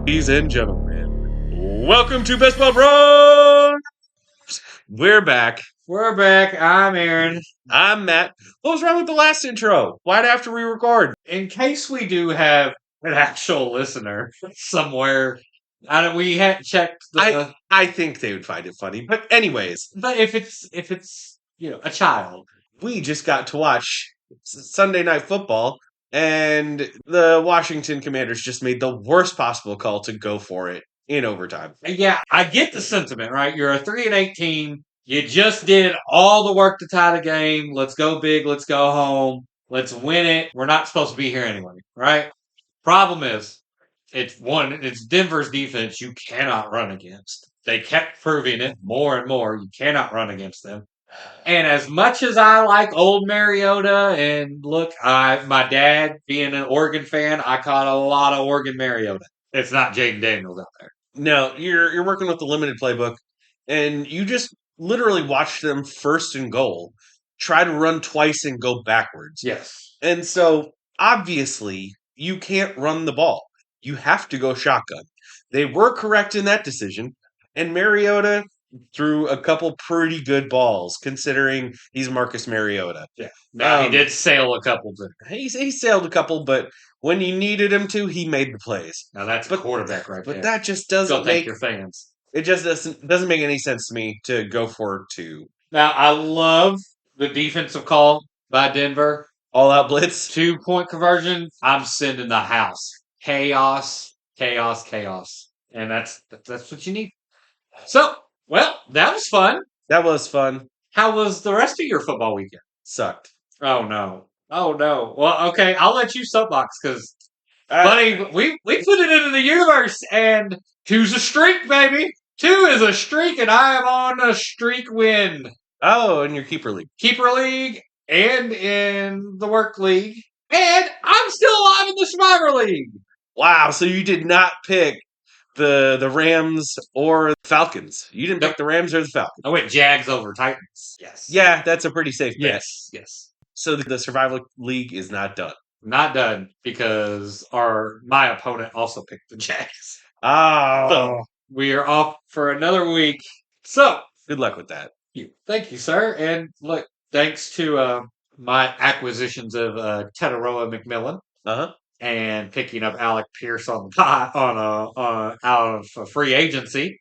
Ladies and gentlemen, welcome to Best Ball Bros. We're back. We're back. I'm Aaron. I'm Matt. What was wrong with the last intro? Why'd I have to re-record? In case we do have an actual listener somewhere, we hadn't checked I think they would find it funny. But anyways, but if it's a child. we just got to watch Sunday Night Football, and the Washington Commanders just made the worst possible call to go for it in overtime. Yeah, I get the sentiment, right? You're a 3-8 team. You just did all the work to tie the game. Let's go big. Let's go home. Let's win it. We're not supposed to be here anyway, right? Problem is, it's Denver's defense you cannot run against. They kept proving it more and more. You cannot run against them. And as much as I like old Mariota, and look, my dad being an Oregon fan, I caught a lot of Oregon Mariota. It's not Jaden Daniels out there. No, you're working with the limited playbook, and you just literally watch them first and goal, try to run twice and go backwards. Yes. And so obviously you can't run the ball. You have to go shotgun. They were correct in that decision, and Mariota threw a couple pretty good balls considering he's Marcus Mariota. Yeah. Now he did sail a couple. He sailed a couple, but when you needed him to, he made the plays. Now that's a quarterback right there. But that just doesn't make your fans. It just doesn't make any sense to me to go for two. Now I love the defensive call by Denver. All out blitz. 2-point conversion. I'm sending the house. Chaos. And that's what you need. So, well, that was fun. That was fun. How was the rest of your football weekend? Sucked. Oh no. Well, okay, I'll let you soapbox because, buddy, we put it into the universe, and 2's a streak, baby. 2 is a streak, and I am on a streak win. Oh, in your keeper league, and in the work league, and I'm still alive in the survivor league. Wow! So you did not pick the Rams or the Falcons. You didn't pick the Rams or the Falcons. I went Jags over Titans. Yes. Yeah, that's a pretty safe bet. Yes. So the survival league is not done. Not done because my opponent also picked the Jags. Oh. So we are off for another week. So good luck with that. Thank you, sir. And look, thanks to my acquisitions of Tetaroa McMillan. And picking up Alec Pierce out of free agency.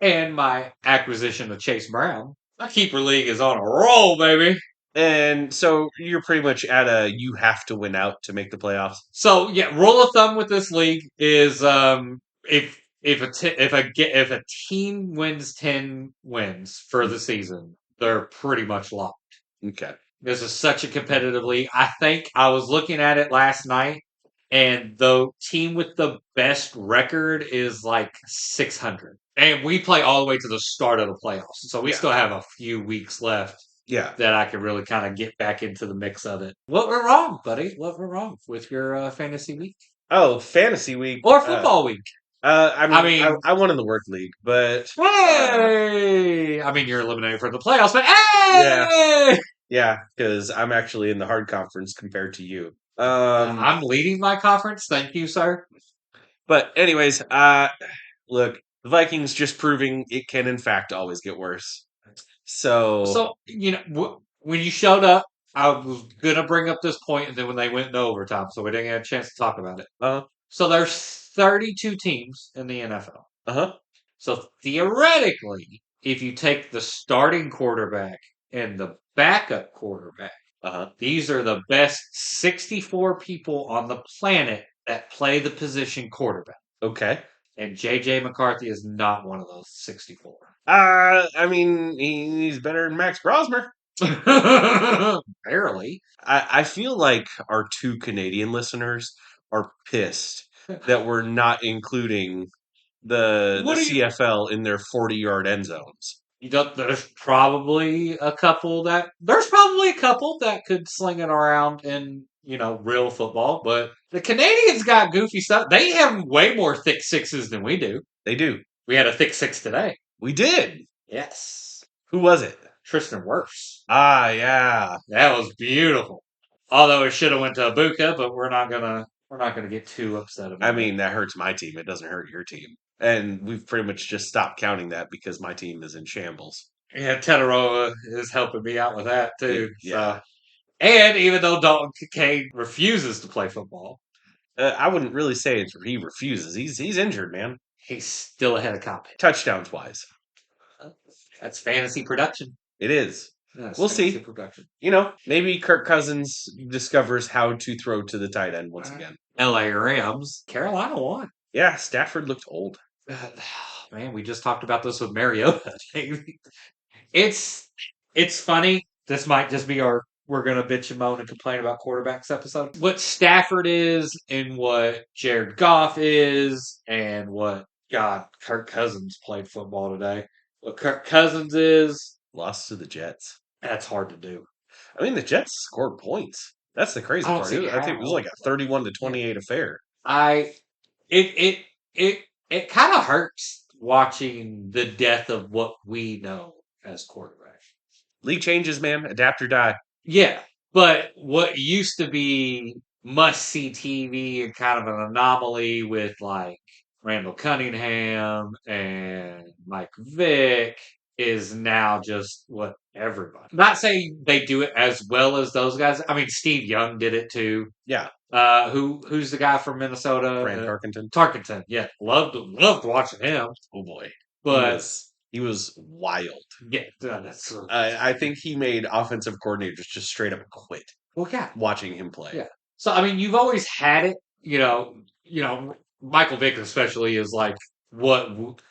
And my acquisition of Chase Brown. My keeper league is on a roll, baby. And so you're pretty much at you have to win out to make the playoffs. So yeah, rule of thumb with this league is if a team wins 10 wins for the season, they're pretty much locked. Okay. This is such a competitive league. I think I was looking at it last night, and the team with the best record is like 600. And we play all the way to the start of the playoffs. So we still have a few weeks left. Yeah. That I could really kind of get back into the mix of it. What went wrong, buddy? What went wrong with your fantasy week? Oh, fantasy week. Or football week. I won in the work league, but hey! You're eliminated from the playoffs, but hey! Yeah, because I'm actually in the hard conference compared to you. I'm leading my conference. Thank you, sir. But anyways, look, the Vikings just proving it can in fact always get worse. So when you showed up, I was gonna bring up this point, and then when they went into overtime, so we didn't get a chance to talk about it. So there's 32 teams in the NFL. So theoretically, if you take the starting quarterback and the backup quarterback, these are the best 64 people on the planet that play the position quarterback. Okay. And J.J. McCarthy is not one of those 64. He's better than Max Brosmer. Barely. I feel like our 2 Canadian listeners are pissed that we're not including the CFL in their 40-yard end zones. There's probably a couple that could sling it around in real football, but the Canadians got goofy stuff. They have way more thick sixes than we do. They do. We had a thick 6 today. We did. Yes. Who was it? Tristan Wirfs. Ah, yeah. That was beautiful. Although it should have went to Ibuka, but we're not gonna We're not going to get too upset I about it. mean, that hurts my team. It doesn't hurt your team. And we've pretty much just stopped counting that because my team is in shambles. Yeah, Tetaroa is helping me out with that too. Yeah. So, and even though Dalton Kincaid refuses to play football, I wouldn't really say he refuses. He's injured, man. he's still ahead of Coppin. Touchdowns wise. That's fantasy production. It is. That's We'll fantasy see. production. Maybe Kirk Cousins discovers how to throw to the tight end once again. LA Rams. Carolina won. Yeah, Stafford looked old. Man, we just talked about this with Mariota. It's funny. This might just be our we're gonna bitch and moan and complain about quarterbacks episode. What Stafford is and what Jared Goff is and what God Kirk Cousins played football today. What Kirk Cousins is, Lost to the Jets. that's hard to do. I mean, the Jets scored points. That's the crazy I don't part. see I think it was how. like a 31 to Yeah. 28 affair. I it it it it kind of hurts watching the death of what we know as quarterbacks. League changes, man. Adapt or die. Yeah, but what used to be must see TV and kind of an anomaly with like Randall Cunningham and Mike Vick is now just what everybody. Not saying they do it as well as those guys. I mean, Steve Young did it too. Yeah. Who's the guy from Minnesota? Fran Tarkenton. Tarkenton. Yeah, loved watching him. Oh boy. But he was wild. yeah, that's I think he made offensive coordinators just straight up quit well, yeah. watching him play. Yeah. So I mean, you've always had it. Michael Vick especially is like what,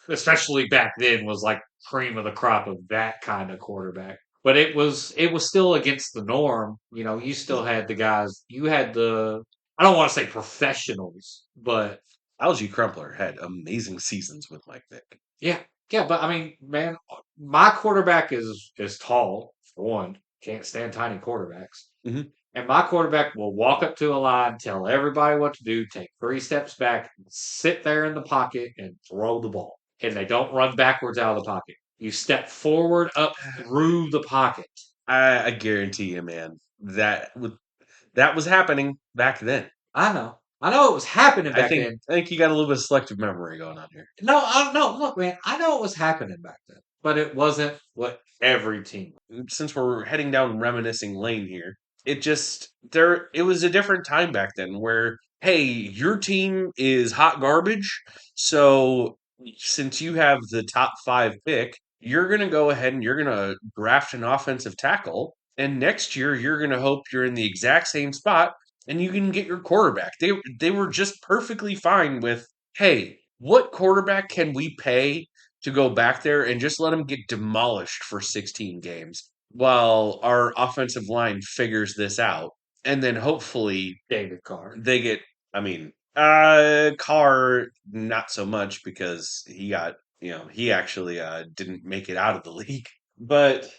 especially back then, was like cream of the crop of that kind of quarterback. But it was still against the norm. You still had the guys. You had the I don't want to say professionals, but Algie Crumpler had amazing seasons with Mike Vick. yeah, yeah. But I mean, man, my quarterback is tall for one. Can't stand tiny quarterbacks. Mhm. And my quarterback will walk up to a line, tell everybody what to do, take 3 steps back, sit there in the pocket, and throw the ball. And they don't run backwards out of the pocket. You step forward up through the pocket. I guarantee you, man, that was happening back then. I know. I know it was happening back then. I think you got a little bit of selective memory going on here. No, look, man, I know it was happening back then, but it wasn't what every team. Since we're heading down reminiscing lane here, it was a different time back then where, hey, your team is hot garbage, so since you have the top 5 pick, you're going to go ahead and you're going to draft an offensive tackle, and next year you're going to hope you're in the exact same spot and you can get your quarterback. They were just perfectly fine with, hey, what quarterback can we pay to go back there and just let him get demolished for 16 games while our offensive line figures this out. And then hopefully David Carr. they get, I mean, Carr, not so much because he got, he actually didn't make it out of the league. But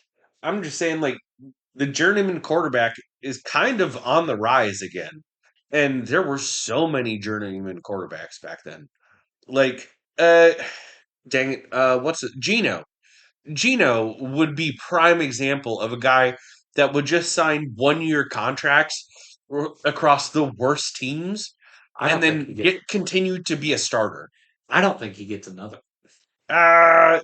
I'm just saying, like, the journeyman quarterback is kind of on the rise again. And there were so many journeyman quarterbacks back then. Like, dang it, what's it? Gino. Gino would be prime example of a guy that would just sign 1-year contracts across the worst teams I and don't think then continue to be a starter. I don't think he gets another. I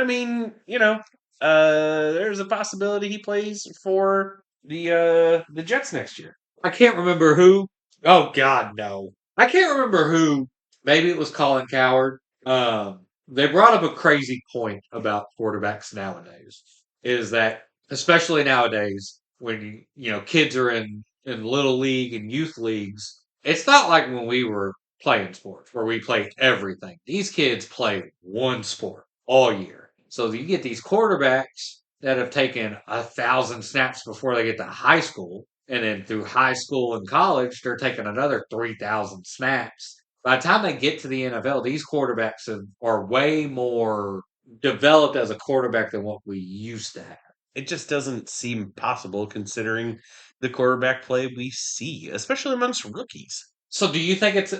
mean, there's a possibility he plays for the Jets next year. I can't remember who. Oh God, no! I can't remember who. Maybe it was Colin Coward. They brought up a crazy point about quarterbacks nowadays. Is that especially nowadays when kids are in little league and youth leagues, it's not like when we were playing sports where we played everything. These kids play one sport all year. So you get these quarterbacks that have taken 1,000 snaps before they get to high school. And then through high school and college, they're taking another 3,000 snaps. By the time they get to the NFL, these quarterbacks are way more developed as a quarterback than what we used to have. It just doesn't seem possible considering the quarterback play we see, especially amongst rookies. So do you think it's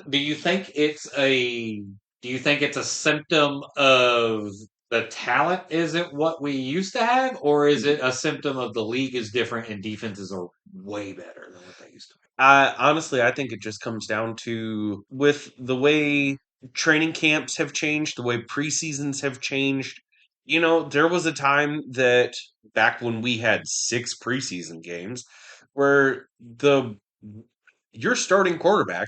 a symptom of the talent isn't what we used to have, or is it a symptom of the league is different and defenses are way better than what they used to Honestly, I think it just comes down to with the way training camps have changed, the way preseasons have changed. There was a time that back when we had 6 preseason games where the your starting quarterback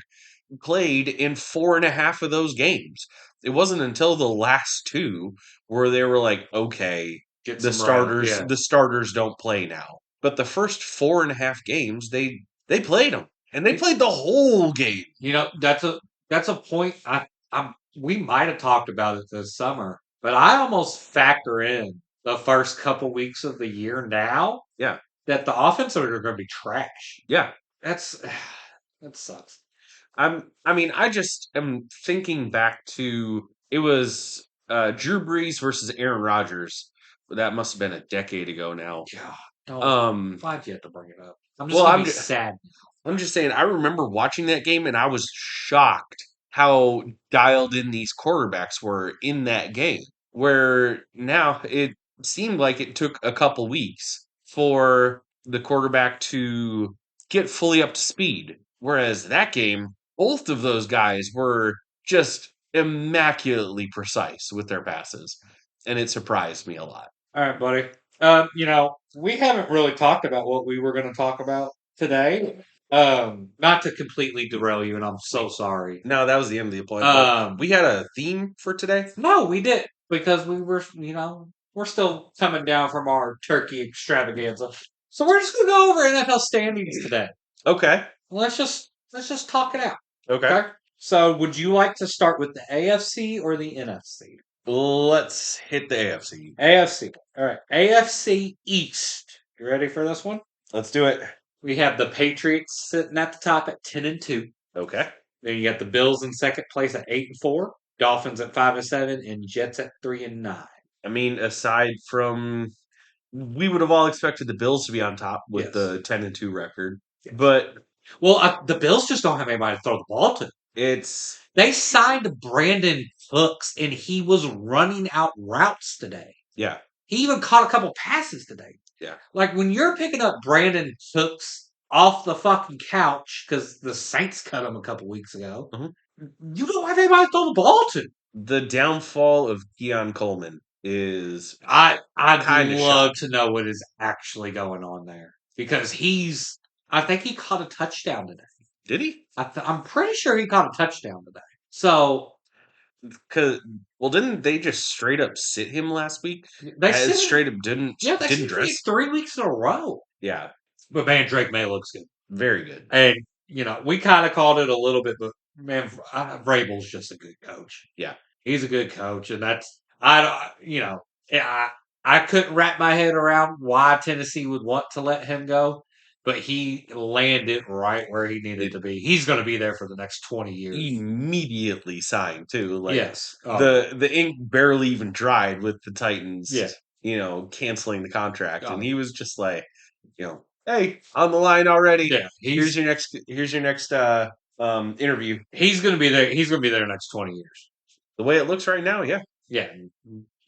played in 4.5 of those games. It wasn't until the last two where they were like, okay, get the some right. starters Yeah, the starters don't play now. But the first 4.5 games, they played them, and they played the whole game. that's a point. We might have talked about it this summer, but I almost factor in the first couple weeks of the year now Yeah, that the offense are going to be trash. yeah. That's that sucks. I just am thinking back to it was Drew Brees versus Aaron Rodgers. That must have been a decade ago now. God, don't. Um, Why'd you have to bring it up? I'm just well, gonna be sad. I'm just saying, I remember watching that game and I was shocked how dialed in these quarterbacks were in that game. Where now it seemed like it took a couple weeks for the quarterback to get fully up to speed. Whereas that game, both of those guys were just immaculately precise with their passes. And it surprised me a lot. All right, buddy. We haven't really talked about what we were going to talk about today. Not to completely derail you, and I'm so sorry. No, that was the end of the appointment. Um, We had a theme for today. no, we did because we were, we're still coming down from our turkey extravaganza. So we're just going to go over NFL standings today. Okay. Let's just talk it out. Okay. Okay. So, would you like to start with the AFC or the NFC? Let's hit the AFC. AFC. All right. AFC East. You ready for this one? Let's do it. We have the Patriots sitting at the top at 10-2. Okay. Then you got the Bills in second place at 8-4, Dolphins at 5-7, and Jets at 3-9. Aside from we would have all expected the Bills to be on top with Yes. the 10-2 record, Yes. but The Bills just don't have anybody to throw the ball to. it's They signed Brandon Cooks, and he was running out routes today. yeah, He even caught a couple passes today. yeah. Like when you're picking up Brandon Cooks off the fucking couch because the Saints cut him a couple weeks ago, Mhm. you don't have anybody to throw the ball to. The downfall of Keon Coleman is I'd Kinda love to know what is actually going on there because I think he caught a touchdown today. did he? I'm pretty sure he caught a touchdown today. So Didn't they just straight up sit him last week? they As said, straight up didn't yeah, they didn't said for dress. 3 weeks in a row. Yeah, But man, Drake May looks good. very good. And, we kind of called it a little bit, but man, Vrabel's just a good coach. Yeah. He's a good coach. And I couldn't wrap my head around why Tennessee would want to let him go, but he landed right where he needed to be. He's going to be there for the next 20 years. Immediately signed too. Like Yes. the ink barely even dried with the Titans. Yeah. Canceling the contract, Oh. and he was just like, hey, on the line already. Yeah. Here's your next interview. He's going to be there. He's going to be there the next 20 years. The way it looks right now, yeah. Yeah.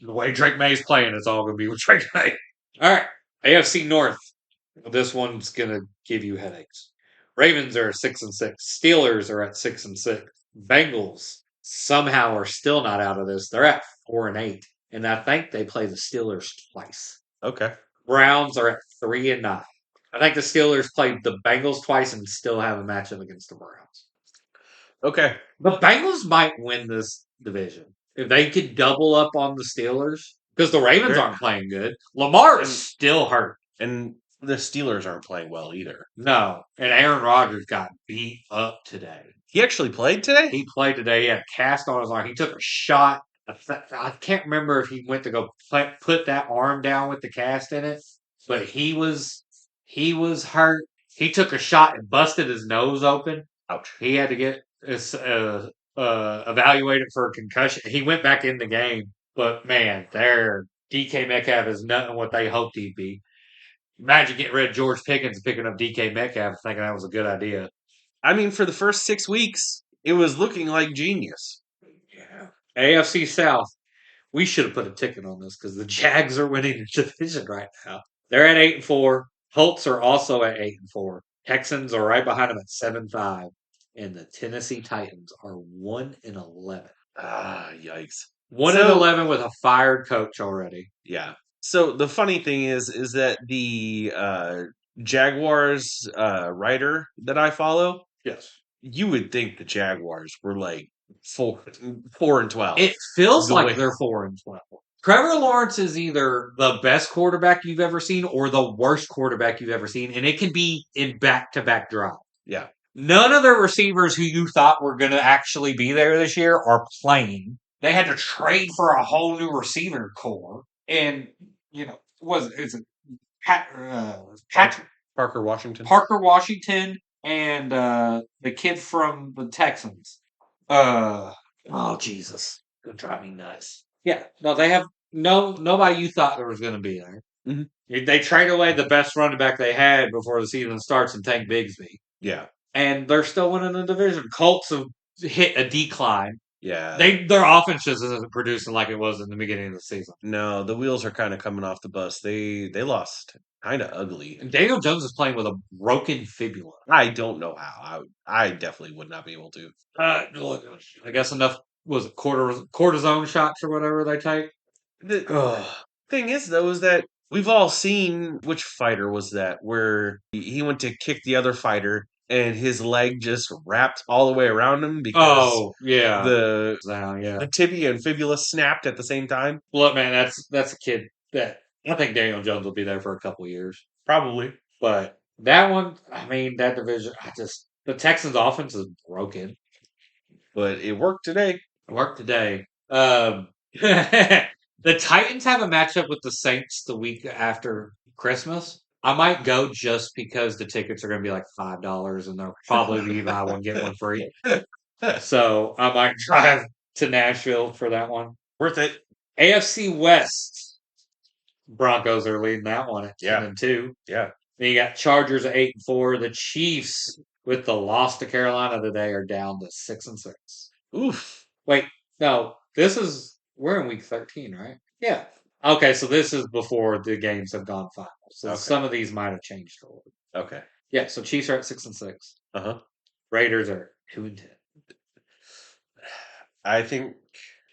The way Drake May's playing, it's all going to be with Drake May. All right. AFC North. This one's going to give you headaches. Ravens are 6-6. Steelers are at 6-6. Bengals somehow are still not out of this. They're at 4-8. And I think they play the Steelers twice. Okay. Browns are at 3-9. I think the Steelers played the Bengals twice and still have a matchup against the Browns. Okay. The Bengals might win this division if they could double up on the Steelers because the Ravens aren't playing good. Lamar is still hurt, and the Steelers aren't playing well either. No, and Aaron Rodgers got beat up today. He actually played today? He played today. He had a cast on his arm. He took a shot. I can't remember if he went to go put that arm down with the cast in it, but he was hurt. He took a shot and busted his nose open. Ouch. He had to get evaluated for a concussion. He went back in the game, but man, DK Metcalf is nothing what they hoped he'd be. Imagine getting rid of George Pickens and picking up DK Metcalf, thinking that was a good idea. For the first 6 weeks, it was looking like genius. Yeah. AFC South. We should have put a ticket on this because the Jags are winning the division right now. They're at 8-4. Colts are also at 8-4. Texans are right behind them at 7-5, and the Tennessee Titans are 1-11. Yikes. One and 11 with a fired coach already. Yeah. So the funny thing is that the Jaguars writer that I follow, Yes. you would think the Jaguars were like 4-12. It feels The like way- they're 4-12. Trevor Lawrence is either the best quarterback you've ever seen or the worst quarterback you've ever seen, and it can be in back-to-back drives. Yeah. None of the receivers who you thought were going to actually be there this year are playing. They had to trade for a whole new receiver core, and Patrick Parker Washington. Parker Washington and the kid from the Texans. Oh Jesus, gonna drive me nuts. Yeah, no, they have nobody you thought there was going to be there. Mhm. They trade away the best running back they had before the season starts and Tank Bigsby. Yeah. And they're still winning the division. Colts have hit a decline. Yeah. Their offense just isn't producing like it was in the beginning of the season. No, the wheels are kind of coming off the bus. They lost kind of ugly. And Daniel Jones is playing with a broken fibula. I don't know how. I definitely would not be able to. I guess enough was it cortisone shots or whatever they take. The thing is, though, is that we've all seen which fighter was that where he went to kick the other fighter and his leg just wrapped all the way around him because yeah, the tibia and fibula snapped at the same time. Look, man, that's a kid that I think Daniel Jones will be there for a couple of years, Probably. but that one, I mean, that division, the Texans' offense is broken. But it worked today. It worked today. The Titans have a matchup with the Saints the week after Christmas. I might go just because the tickets are going to be like $5, and they'll probably be buy one get one free. So I might drive to Nashville for that one. Worth it. AFC West. Broncos are leading that one at Yeah. 10-2. Yeah. Then you got Chargers at 8-4. The Chiefs, with the loss to Carolina today, are down to 6-6. Oof. Wait, no, we're in week 13, right? Yeah. Okay, so this is before the games have gone final. So Okay. some of these might have changed a little. Okay. Yeah, so Chiefs are at 6-6. Uh-huh. Raiders are 2-10. I think.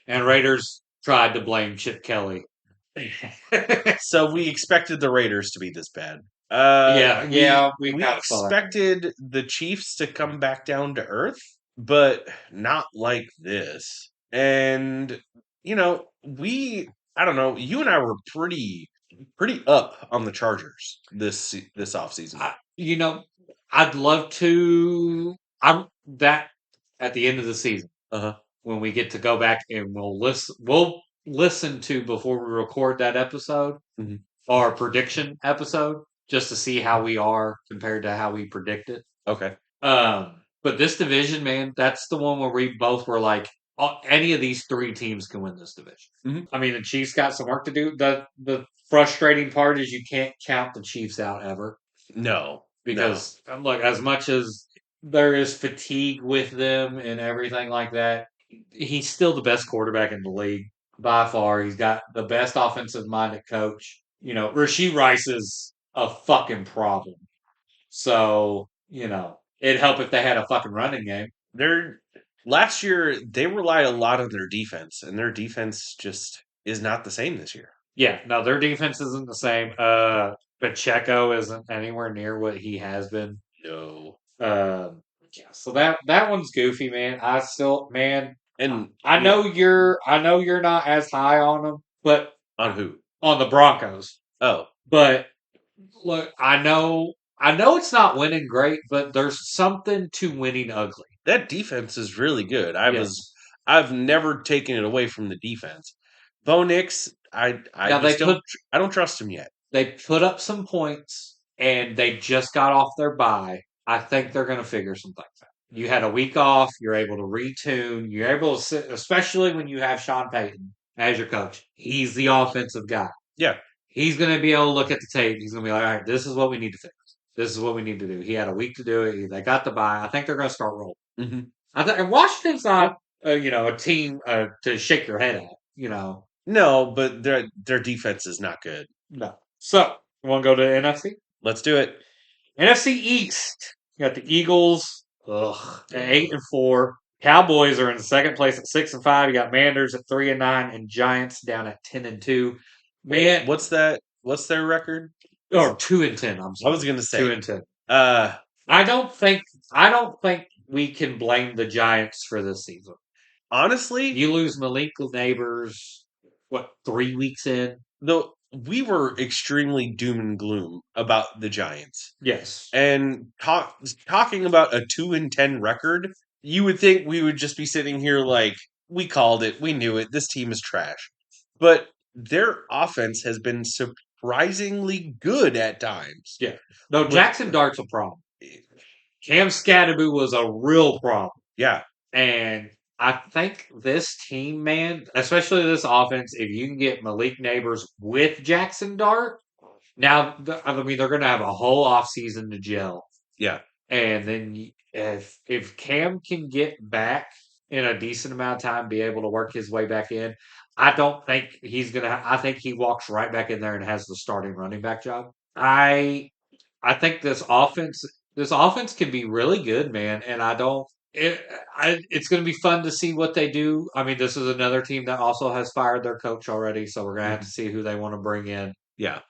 And Raiders tried to blame Chip Kelly. So we expected the Raiders to be this bad. We expected the Chiefs to come back down to earth, but not like this. And I don't know, you and I were pretty up on the Chargers this offseason. I'd love to. That at the end of the season, when we get to go back and we'll listen to before we record that episode, our prediction episode, just to see how we are compared to how we predicted. Okay. But this division, man, that's the one where we both were like, any of these three teams can win this division. I mean, the Chiefs got some work to do. The frustrating part is you can't count the Chiefs out ever. No. Because, look, as much as there is fatigue with them and everything like that, he's still the best quarterback in the league by far. He's got the best offensive-minded coach. Rashee Rice is a fucking problem. So, it'd help if they had a fucking running game. Last year, they relied a lot on their defense, and their defense just is not the same this year. Yeah, no, their defense isn't the same. Pacheco isn't anywhere near what he has been. No. So that one's goofy, man. And I know you're not as high on them, but on who? On the Broncos. Oh, but look, I know it's not winning great, but there's something to winning ugly. That defense is really good. I've never taken it away from the defense. Bo Nix, I don't trust him yet. They put up some points and they just got off their bye. I think they're going to figure some things out. You had a week off. You're able to retune. You're able to sit, especially when you have Sean Payton as your coach. He's the offensive guy. Yeah. He's going to be able to look at the tape. He's going to be like, all right, this is what we need to fix. This is what we need to do. He had a week to do it. They got the bye. I think they're going to start rolling. Mm-hmm. And Washington's not, a team to shake your head at. No, but their defense is not good. No. So, you want to go to NFC? Let's do it. NFC East. You got the Eagles at 8-4. Cowboys are in second place at 6-5. You got Manders at 3-9, and Giants down at 10-2. Man, What's that? What's their record? or 2-10. I'm I sorry, was gonna say. 2-10. Uh, I don't think we can blame the Giants for this season. honestly, You lose Malik Neighbors, what, 3 weeks in? though we were extremely doom and gloom about the Giants, Yes. and talking about a 2-10 record, you would think we would just be sitting here like we called it, we knew it. This team is trash, but their offense has been surprisingly good at times. Yeah. No, But- Jackson Dart's a problem. Cam Scadaboo was a real problem. Yeah, And I think this team, man, especially this offense, if you can get Malik Neighbors with Jackson Dart, now, I mean, they're going to have a whole offseason to gel. yeah, And then if Cam can get back in a decent amount of time, be able to work his way back in, I don't think he's going to. I think he walks right back in there and has the starting running back job. I think this offense can be really good, man, and I don't. It's going to be fun to see what they do. I mean, this is another team that also has fired their coach already, so we're going to have to see who they want to bring in. yeah.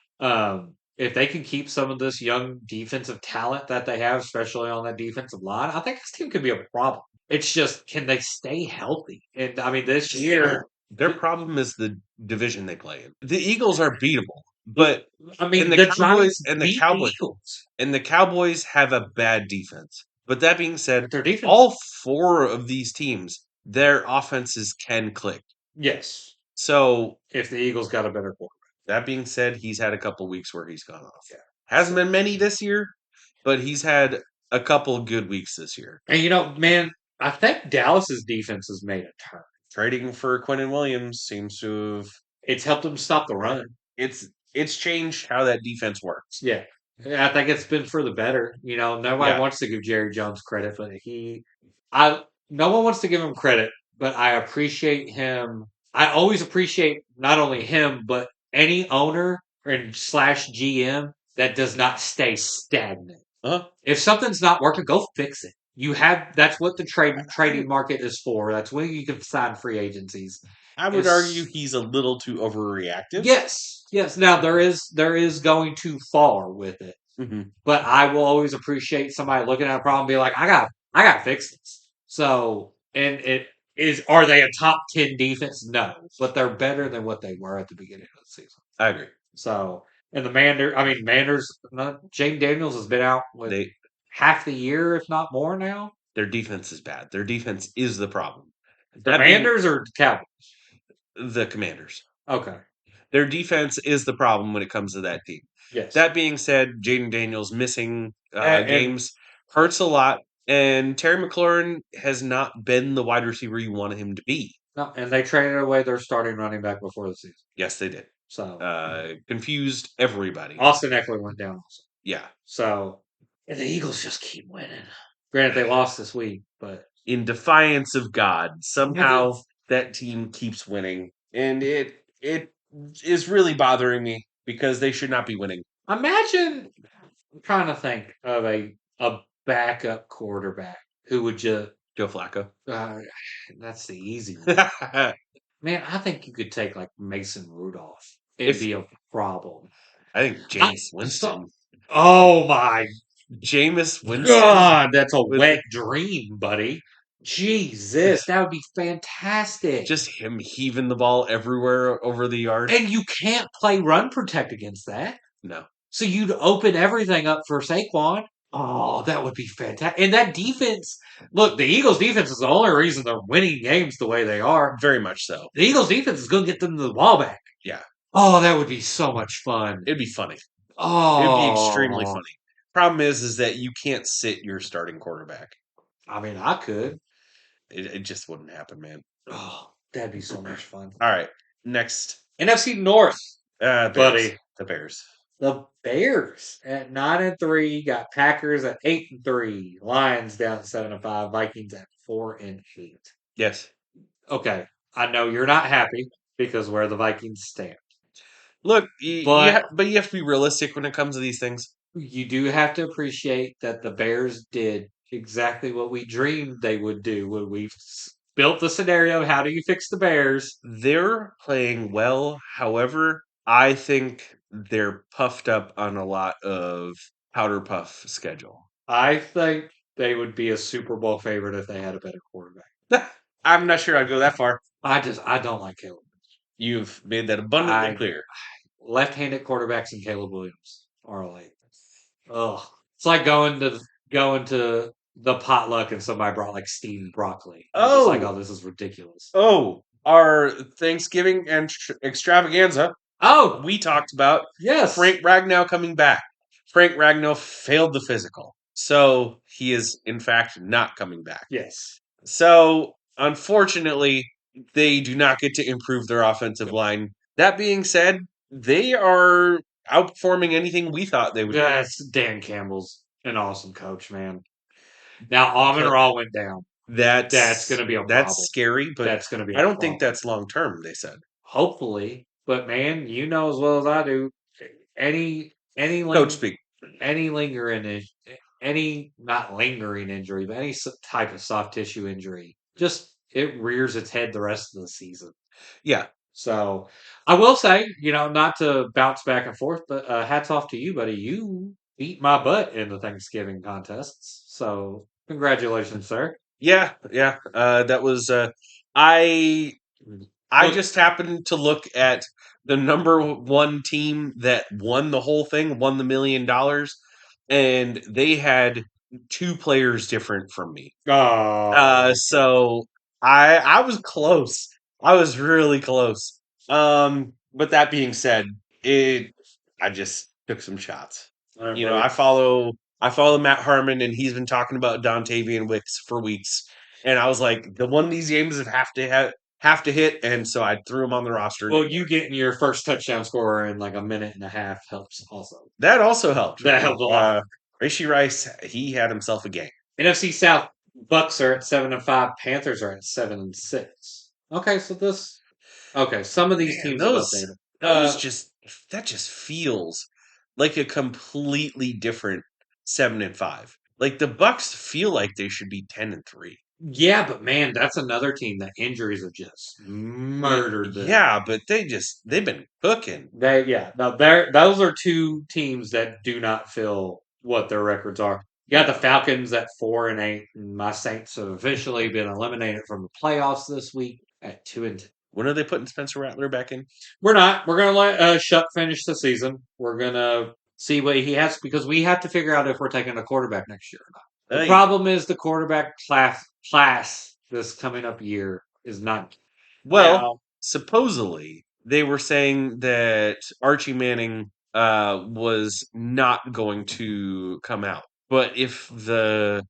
If they can keep some of this young defensive talent that they have, especially on that defensive line, I think this team could be a problem. It's just, can they stay healthy? And I mean, this year, Their problem is the division they play in. The Eagles are beatable, but I mean, and the the Cowboys Giants and the beat Cowboys Eagles. and the Cowboys have a bad defense. But that being said, But their defense, all four of these teams, their offenses can click. yes, So if the Eagles got a better quarterback. that being said, he's had a couple weeks where he's gone off. Yeah. Hasn't been many this year, but he's had a couple good weeks this year. And man, I think Dallas's defense has made a turn. Trading for Quinnen Williams seems to have It's helped them stop the run. it's changed how that defense works. Yeah. I think it's been for the better. Nobody Yeah. wants to give Jerry Jones credit, but no one wants to give him credit, but I appreciate him. I always appreciate not only him, but any owner and slash GM that does not stay stagnant. Uh-huh. If something's not working, go fix it. That's what the trading market is for. That's when you can sign free agencies. I would It's- argue he's a little too overreactive. Yes. Now there is going too far with it, Mhm. but I will always appreciate somebody looking at a problem and be like, I got to fix this. So, and are they a top 10 defense? No, but they're better than what they were at the beginning of the season. I agree. So, and Manders, Jaden Daniels has been out with half the year, if not more now. Their defense is bad. Their defense is the problem. The Manders or Cowboys? The Commanders. Okay. Their defense is the problem when it comes to that team. Yes. That being said, Jaden Daniels missing And- games hurts a lot, and Terry McLaurin has not been the wide receiver you wanted him to be. No, and they traded away their starting running back before the season. Yes, they did. So Confused everybody. Austin Eckler went down also. Yeah. So, and the Eagles just keep winning. Granted, they lost this week, but In defiance of God, somehow that team keeps winning, and it is really bothering me because they should not be winning. imagine. I'm trying to think of a backup quarterback who would just. Joe Flacco. That's the easy one. Man, I think you could take like Mason Rudolph. It'd be a problem. I think Jameis Winston. Oh my Jameis Winston. God, that's a wet dream, buddy. Jesus, that would be fantastic. Just him heaving the ball everywhere over the yard. And you can't play run protect against that. No. So you'd open everything up for Saquon. Oh, that would be fantastic. And that defense, look, the Eagles' defense is the only reason they're winning games the way they are. Very much so. The Eagles' defense is going to get them the ball back. Yeah. Oh, that would be so much fun. It'd be funny. Oh, It'd be extremely funny. Problem is that you can't sit your starting quarterback. I mean, I could. It just wouldn't happen, man. Oh, that'd be so much fun. All right. Next. NFC North, Bears. buddy. The Bears. The Bears at 9-3, got Packers at 8-3, Lions down at 7-5, Vikings at 4-8. Yes. Okay, I know you're not happy. because where the Vikings stand. Look, But but you have to be realistic when it comes to these things. you do have to appreciate that the Bears did exactly what we dreamed they would do when we built the scenario. How do you fix the Bears? They're playing well. However, I think they're puffed up on a lot of powder puff schedule. I think they would be a Super Bowl favorite if they had a better quarterback. I'm not sure I'd go that far. I don't like Caleb. You've made that abundantly I clear. left-handed quarterbacks and Caleb Williams are like, ugh. It's like going to the potluck and somebody brought like steamed broccoli. You're just like, Oh, oh, this is ridiculous. our Thanksgiving and extravaganza. Oh, We talked about yes, Frank Ragnow coming back. Frank Ragnow failed the physical, so he is in fact not coming back. yes. So, unfortunately, they do not get to improve their offensive line. That being said, they are outperforming anything we thought they would. That's Dan Campbell's an awesome coach, man. Now Amon But Ra went down. That's going to be a that's problem. scary, but That's going to be I a don't think problem. that's long term. They said Hopefully, but man, you know as well as I do, any coach speak. any lingering any not lingering injury, but any type of soft tissue injury, just it rears its head the rest of the season. Yeah, So I will say, not to bounce back and forth, but hats off to you, buddy. You beat my butt in the Thanksgiving contests. So congratulations, sir. yeah. That was I. I Look, just happened to look at the number one team that won the whole thing, won the $1 million, and they had two players different from me. okay. So I was close. I was really close. But that being said, it I just took some shots. All right, You know, buddy. I follow Matt Harmon, and he's been talking about Dontavian Wicks for weeks. And I was like, the one of these games that have to hit, and so I threw him on the roster. Well, you getting your first touchdown scorer in like a minute and a half helps also. That also helped. That helped a lot. Rishi Rice, he had himself a game. NFC South Bucks are at 7-5. Panthers are at 7-6. Okay, so this. Okay, some of these Man, teams have updated. those just that just feels like a completely different 7-5. Like the Bucks feel like they should be 10-3. Yeah, but man, that's another team that injuries have just murdered them. Yeah, but they've been cooking. Now those are two teams that do not feel what their records are. You got the Falcons at 4-8, and my Saints have officially been eliminated from the playoffs this week at 2-2. When are they putting Spencer Rattler back in? We're not. We're gonna let Shuck finish the season. We're gonna see what he has because we have to figure out if we're taking a quarterback next year or not. The problem is the quarterback class this coming up year is not. Well, Now, supposedly they were saying that Archie Manning was not going to come out. But if the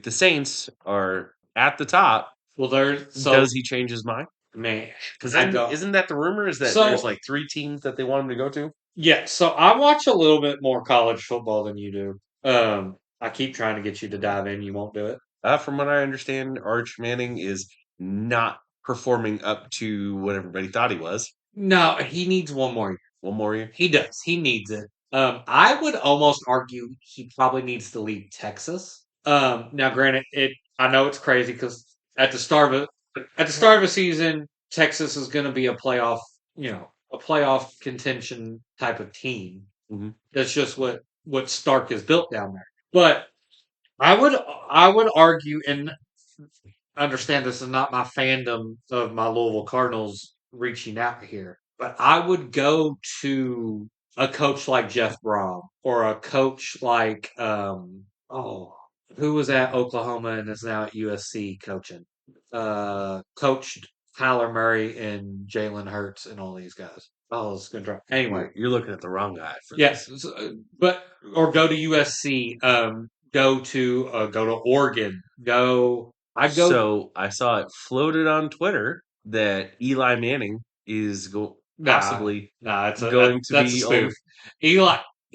Saints are at the top, well, does he change his mind? man, Because I go. isn't that the rumor? Is that there's So like three teams that they want him to go to? yeah, so I watch a little bit more college football than you do. I keep trying to get you to dive in. You won't do it. From what I understand, Arch Manning is not performing up to what everybody thought he was. No, he needs one more year. One more year. He does. He needs it. I would almost argue he probably needs to leave Texas. Now, granted, I know it's crazy because at the start of a season, Texas is going to be a playoff contention type of team. Mhm. That's just what Stark is built down there. But I would argue and understand this is not my fandom of my Louisville Cardinals reaching out here, but I would go to a coach like Jeff Brom or a coach like who was at Oklahoma and is now at USC coaching. Coached Kyler Murray and Jalen Hurts and all these guys. Oh, it's gonna drop. Anyway, You're looking at the wrong guy for yes, this. or go to USC. Go to Oregon. I'd go. So I saw it floated on Twitter that Eli Manning is Nah, possibly nah, going to that's a be spoof.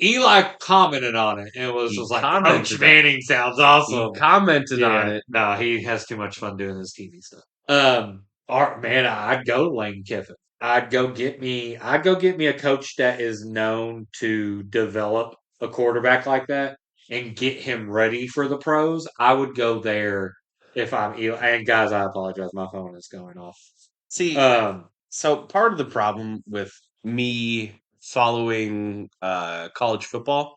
Eli commented on it and it was He just like commented Coach Manning sounds awesome. He commented on Yeah, it. no, he has too much fun doing his TV stuff. Man, I'd go to Lane Kiffin. I'd go get me a coach that is known to develop a quarterback like that and get him ready for the pros. I would go there if I'm Eli. And guys, I apologize. My phone is going off. See, Um, so part of the problem with me following college football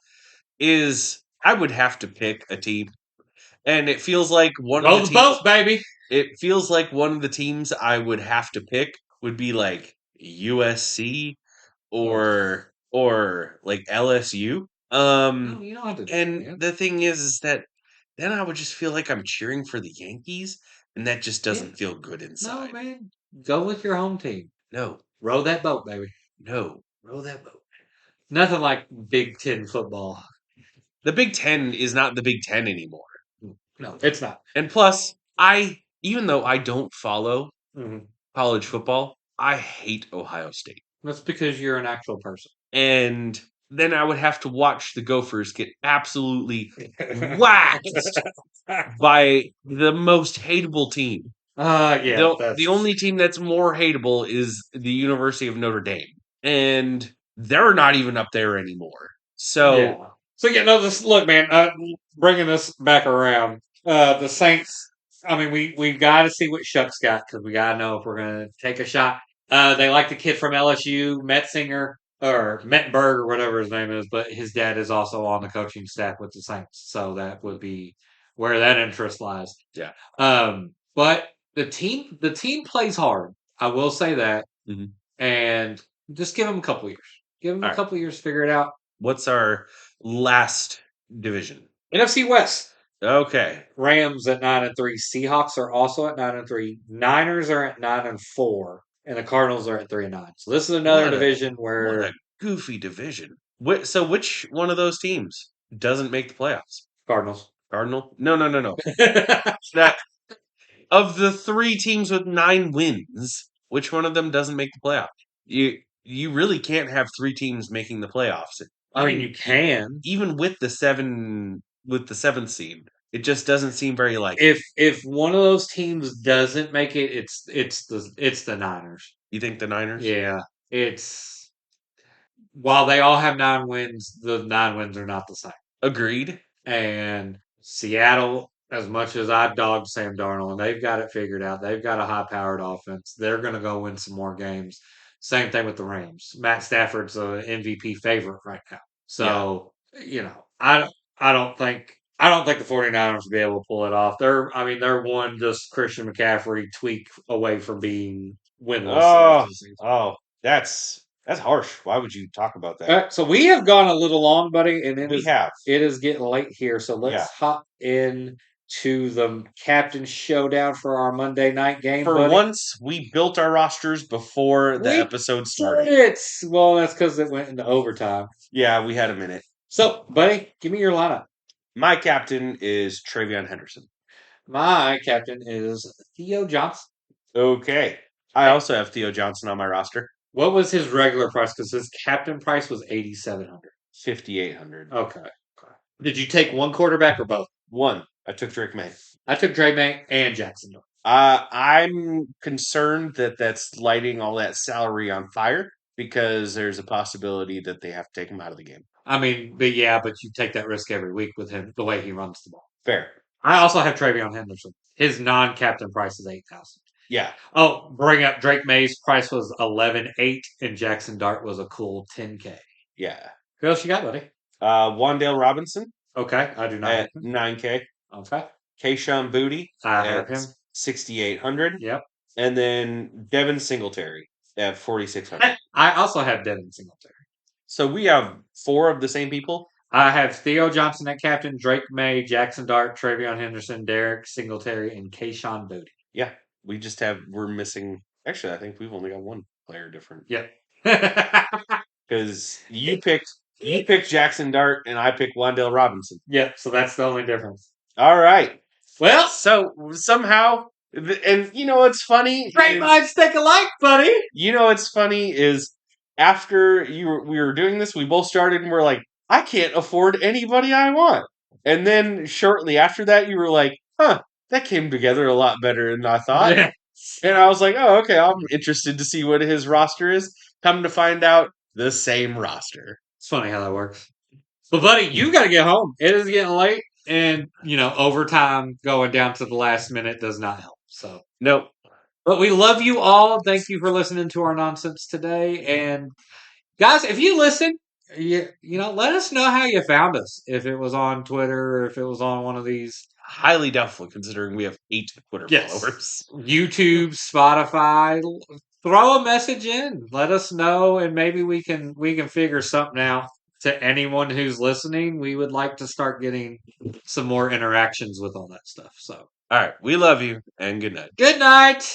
is I would have to pick a team, and it feels like one of the Roll the teams. boat, baby. It feels like one of the teams I would have to pick would be like USC Oh, or like LSU. no, you don't have to do that, And man. the thing is that then I would just feel like I'm cheering for the Yankees, and that just Yeah, doesn't feel good no, inside. man. Go with your home team. No, Row that boat, baby. no, row that boat. Nothing like Big Ten football. The Big Ten is not the Big Ten anymore. No, it's not. And plus, even though I don't follow Mhm. college football, I hate Ohio State. That's because you're an actual person. And then I would have to watch the Gophers get absolutely waxed by the most hateable team. Yeah, The that's only team that's more hateable is the University of Notre Dame, and they're not even up there anymore. So yeah. So yeah, no. This look, man. Bringing this back around, the Saints. I mean, we got to see what Shucks got because we got to know if we're gonna take a shot. They like the kid from LSU, Metzinger or Mettenberg or whatever his name is, but his dad is also on the coaching staff with the Saints, so that would be where that interest lies. yeah, But the team plays hard. I will say that, mhm. and just give them a couple years. Give them All a right. couple years to figure it out. What's our last division? NFC West. Okay, Rams at 9-3. Seahawks are also at 9-3. Niners are at 9-4, and the Cardinals are at 3-9. So this is another what a division what where a goofy division. So which one of those teams doesn't make the playoffs? Cardinals. Cardinal? No, no, no, no. That of the three teams with 9 wins, which one of them doesn't make the playoff? You really can't have three teams making the playoffs. I mean, Even you can. even with the seventh seed, it just doesn't seem very likely. If one of those teams doesn't make it, it's the Niners. You think the Niners? Yeah, it's while they all have 9 wins, the 9 wins are not the same. Agreed. And Seattle, as much as I dogged Sam Darnold, and they've got it figured out. They've got a high-powered offense. They're going to go win some more games. Same thing with the Rams. Matt Stafford's an MVP favorite right now. Yeah. So, I don't think the 49ers will be able to pull it off. They're one just Christian McCaffrey tweak away from being winless the rest of Oh, the season. oh, that's harsh. Why would you talk about that? So we have gone a little long, buddy, and We have. it is getting late here. So let's Yeah. hop in to the captain showdown for our Monday night game, For buddy. once, we built our rosters before the We episode started. Well, that's because it went into overtime. Yeah, we had a minute. So, buddy, give me your lineup. My captain is Travion Henderson. My captain is Theo Johnson. Okay. I also have Theo Johnson on my roster. What was his regular price? Because his captain price was 8,700. 5,800. Okay. Did you take one quarterback or both? One. I took Drake May. I took Dre May and Jackson. I'm concerned that that's lighting all that salary on fire because there's a possibility that they have to take him out of the game. I mean, but you take that risk every week with him, the way he runs the ball. Fair. I also have Travion Henderson. His non-captain price is 8,000. Yeah. Oh, bring up Drake May's price was 11,800, and Jackson Dart was a cool 10K. Yeah. Who else you got, buddy? Wandale Robinson Okay, I do not. at 9K. Okay, Kayshawn Booty I at have him. 6,800. Yep. And then Devin Singletary at 4,600. I also have Devin Singletary. So we have 4 of the same people. I have Theo Johnson at captain, Drake May, Jackson Dart, Travion Henderson, Derek Singletary, and Kayshawn Booty. Yeah. We're missing. Actually, I think we've only got one player different. Yep. Because you picked Jackson Dart and I picked Wandale Robinson. Yep, so that's the only difference. All right. Well, So somehow, and you know what's funny? great minds think alike, buddy. You know what's funny is after we were doing this, we both started and we're like, I can't afford anybody I want. And then shortly after that, you were like, huh, that came together a lot better than I thought. And I was like, oh, okay, I'm interested to see what his roster is. Come to find out, the same roster. It's funny how that works. But buddy, you got to get home. It is getting late, and overtime going down to the last minute does not help. So, Nope. but we love you all. Thank you for listening to our nonsense today, and guys, if you listen, let us know how you found us. If it was on Twitter, or if it was on one of these, Highly doubtful considering we have 8 Twitter yes, followers. YouTube, Spotify. Throw a message in. Let us know, and maybe we can figure something out. To anyone who's listening, we would like to start getting some more interactions with all that stuff. So, All right. We love you and good night. good night.